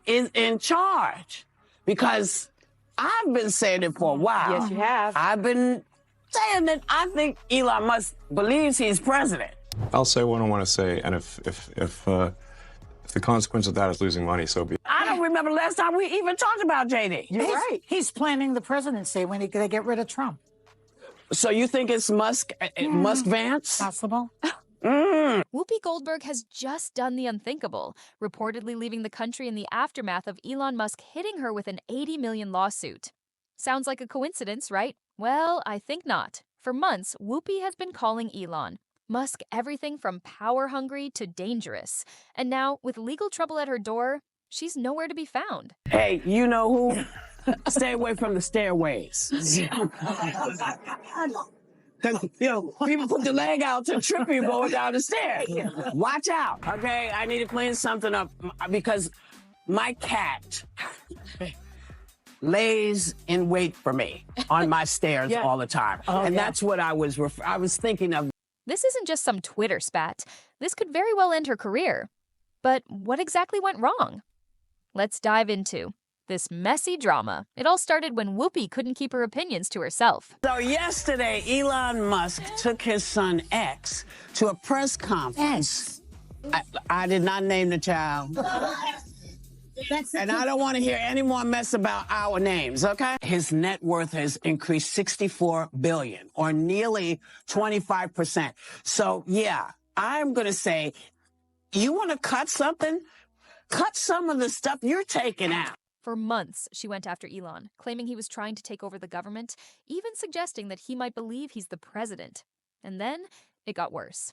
who is in charge? Because I've been saying it for a while. Yes, you have. I've been saying that I think Elon Musk believes he's president. I'll say what I want to say, and if the consequence of that is losing money, so be it. I don't remember last time we even talked about JD. You're right. He's planning the presidency when they get rid of Trump. So you think it's Musk, Musk Vance? Possible. Whoopi Goldberg has just done the unthinkable, reportedly leaving the country in the aftermath of Elon Musk hitting her with an $80 million lawsuit. Sounds like a coincidence, right? Well, I think not. For months, Whoopi has been calling Elon Musk everything from power-hungry to dangerous. And now, with legal trouble at her door, she's nowhere to be found. Hey, you know who? Stay away from the stairways. People put the leg out to trip you going down the stairs. Watch out, okay? I need to clean something up because my cat lays in wait for me on my stairs all the time. That's what I was thinking of. This isn't just some Twitter spat. This could very well end her career. But what exactly went wrong? Let's dive into this messy drama. It all started when Whoopi couldn't keep her opinions to herself. So yesterday, Elon Musk took his son X to a press conference. I did not name the child. And I don't want to hear any more mess about our names, okay? His net worth has increased $64 billion, or nearly 25%. So, yeah, I'm going to say, you want to cut something? Cut some of the stuff you're taking out. For months, she went after Elon, claiming he was trying to take over the government, even suggesting that he might believe he's the president. And then it got worse.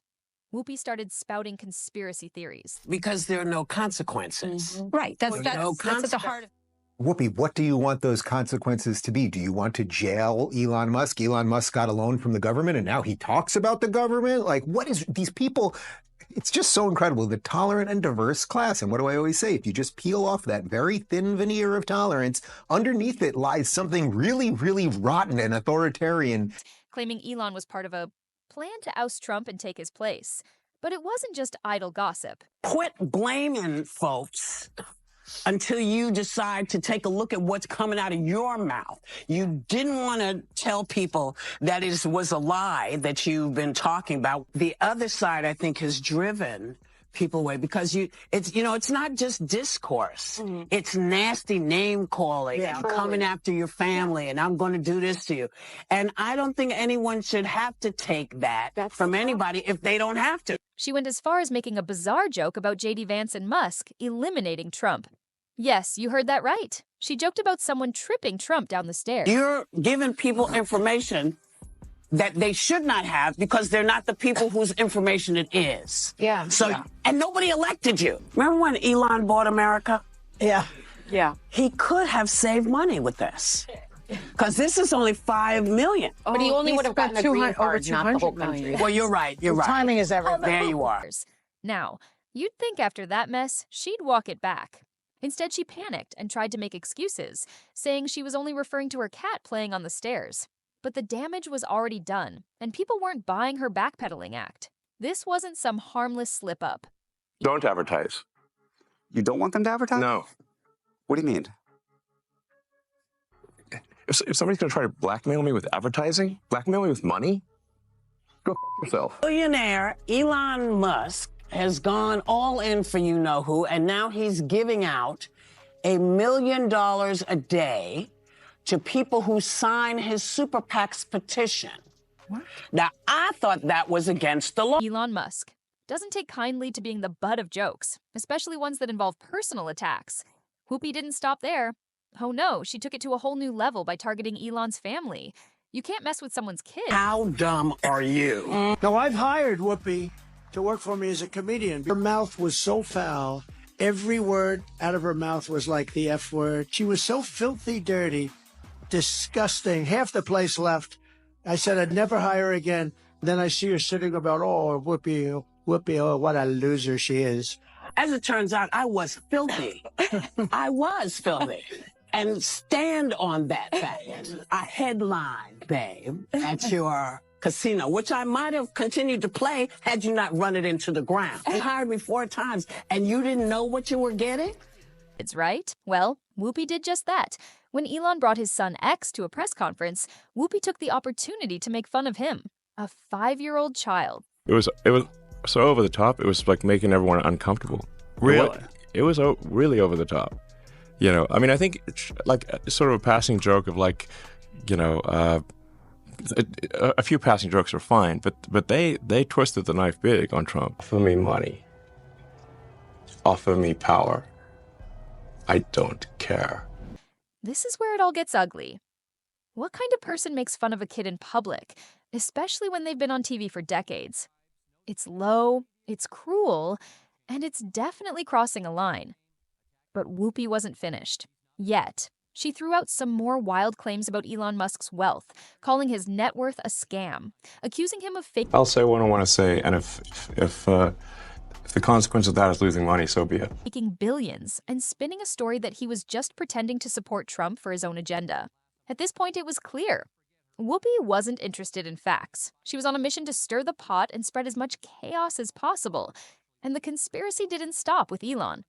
Whoopi started spouting conspiracy theories. Because there are no consequences. Right. That's at the heart of Whoopi, what do you want those consequences to be? Do you want to jail Elon Musk? Elon Musk got a loan from the government and now he talks about the government? Like, what is these people? It's just so incredible, the tolerant and diverse class. And what do I always say? If you just peel off that very thin veneer of tolerance, underneath it lies something really, really rotten and authoritarian. Claiming Elon was part of a plan to oust Trump and take his place. But it wasn't just idle gossip. Quit blaming folks until you decide to take a look at what's coming out of your mouth. You didn't want to tell people that it was a lie that you've been talking about. The other side, I think, has driven people away because it's not just discourse. It's nasty name calling and coming after your family and I'm going to do this to you. And I don't think anyone should have to take that from anybody if they don't have to. She went as far as making a bizarre joke about JD Vance and Musk eliminating Trump. Yes, you heard that right. She joked about someone tripping Trump down the stairs. You're giving people information that they should not have because they're not the people whose information it is. And nobody elected you. Remember when Elon bought America? Yeah. He could have saved money with this. Because this is only $5 million. But he only would have gotten a green card, not the whole country. Well, you're right. You're right. Timing is everything. There you are. Now, you'd think after that mess, she'd walk it back. Instead, she panicked and tried to make excuses, saying she was only referring to her cat playing on the stairs. But the damage was already done, and people weren't buying her backpedaling act. This wasn't some harmless slip-up. Don't advertise. You don't want them to advertise? No. What do you mean? If somebody's going to try to blackmail me with advertising, blackmail me with money, go f*** yourself. Billionaire Elon Musk has gone all in for you-know-who, and now he's giving out $1 million a day to people who sign his super PAC's petition. What? Now, I thought that was against the law. Elon Musk doesn't take kindly to being the butt of jokes, especially ones that involve personal attacks. Whoopi didn't stop there. Oh no, she took it to a whole new level by targeting Elon's family. You can't mess with someone's kid. How dumb are you? No, I've hired Whoopi to work for me as a comedian. Her mouth was so foul. Every word out of her mouth was like the F word. She was so filthy dirty, disgusting. Half the place left. I said I'd never hire her again. Then I see her sitting about, oh, Whoopi, oh, what a loser she is. As it turns out, I was filthy. I was filthy. And stand on that fact. I headlined, babe, at your casino, which I might have continued to play had you not run it into the ground. You hired me 4 times, and you didn't know what you were getting? right? Well, Whoopi did just that. When Elon brought his son X to a press conference, Whoopi took the opportunity to make fun of him, a 5-year-old child. It was so over the top. It was like making everyone uncomfortable. Really? It was really over the top. You know, I mean, I think it's like sort of a passing joke of like, you know, a few passing jokes are fine, but they twisted the knife big on Trump. Offer me money. Offer me power. I don't care. This is where it all gets ugly. What kind of person makes fun of a kid in public, especially when they've been on TV for decades? It's low, it's cruel, and it's definitely crossing a line. But Whoopi wasn't finished. Yet. She threw out some more wild claims about Elon Musk's wealth, calling his net worth a scam, accusing him of fake— I'll say what I want to say, and if the consequence of that is losing money, so be it. Making billions and spinning a story that he was just pretending to support Trump for his own agenda. At this point, it was clear. Whoopi wasn't interested in facts. She was on a mission to stir the pot and spread as much chaos as possible. And the conspiracy didn't stop with Elon.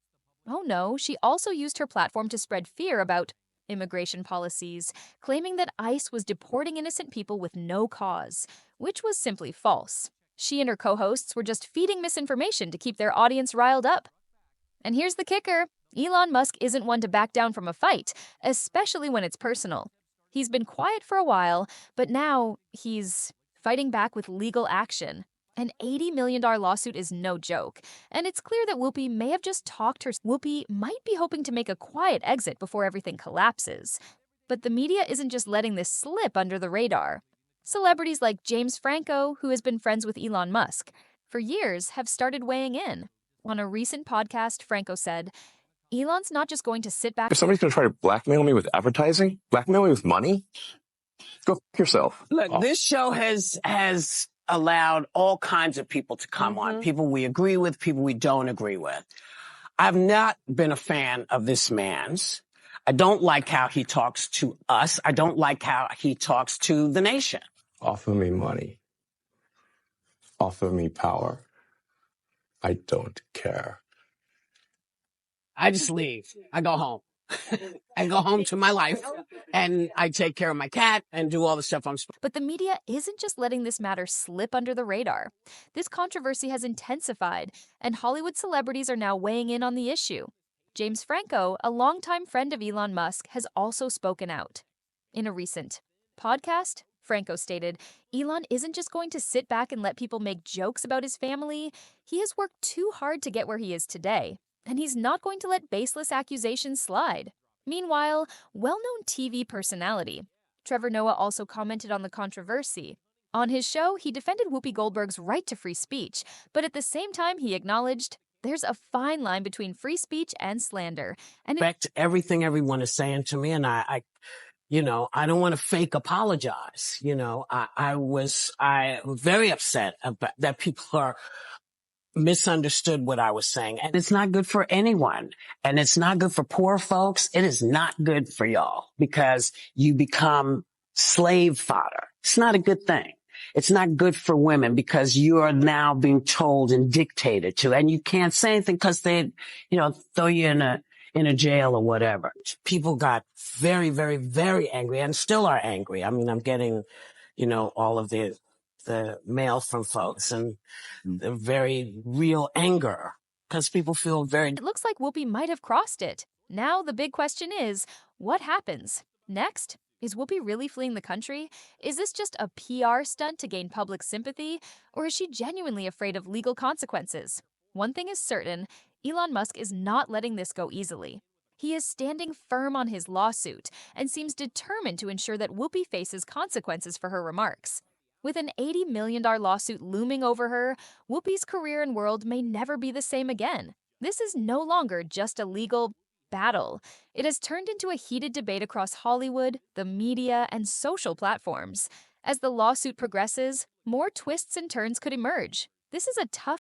Oh no, she also used her platform to spread fear about immigration policies, claiming that ICE was deporting innocent people with no cause, which was simply false. She and her co-hosts were just feeding misinformation to keep their audience riled up. And here's the kicker. Elon Musk isn't one to back down from a fight, especially when it's personal. He's been quiet for a while, but now he's fighting back with legal action. An $80 million lawsuit is no joke, and it's clear that Whoopi may have just talked her— Whoopi might be hoping to make a quiet exit before everything collapses. But the media isn't just letting this slip under the radar. Celebrities like James Franco, who has been friends with Elon Musk for years, have started weighing in. On a recent podcast, Franco said, Elon's not just going to sit back— If somebody's going to try to blackmail me with advertising, blackmail me with money, go f yourself. Look, this show has allowed all kinds of people to come on. People we agree with, people we don't agree with. I've not been a fan of this man's. I don't like how he talks to us. I don't like how he talks to the nation. Offer me money. Offer me power. I don't care. I just leave. I go home. I go home to my life, and I take care of my cat and do all the stuff I'm supposed to. But the media isn't just letting this matter slip under the radar. This controversy has intensified, and Hollywood celebrities are now weighing in on the issue. James Franco, a longtime friend of Elon Musk, has also spoken out. In a recent podcast, Franco stated, Elon isn't just going to sit back and let people make jokes about his family. He has worked too hard to get where he is today. And he's not going to let baseless accusations slide. Meanwhile, well-known TV personality Trevor Noah also commented on the controversy. On his show, he defended Whoopi Goldberg's right to free speech, but at the same time, he acknowledged there's a fine line between free speech and slander. And respect everything everyone is saying to me, and I don't want to fake apologize. I was very upset about that people are misunderstood what I was saying. And it's not good for anyone. And it's not good for poor folks. It is not good for y'all because you become slave fodder. It's not a good thing. It's not good for women because you are now being told and dictated to, and you can't say anything because they, throw you in a jail or whatever. People got very, very, very angry and still are angry. I mean, I'm getting, all of the mail from folks and the very real anger because people feel very— It looks like Whoopi might have crossed it. Now the big question is, what happens next? Is Whoopi really fleeing the country? Is this just a PR stunt to gain public sympathy? Or is she genuinely afraid of legal consequences? One thing is certain, Elon Musk is not letting this go easily. He is standing firm on his lawsuit and seems determined to ensure that Whoopi faces consequences for her remarks. With an $80 million lawsuit looming over her, Whoopi's career and world may never be the same again. This is no longer just a legal battle. It has turned into a heated debate across Hollywood, the media, and social platforms. As the lawsuit progresses, more twists and turns could emerge. This is a tough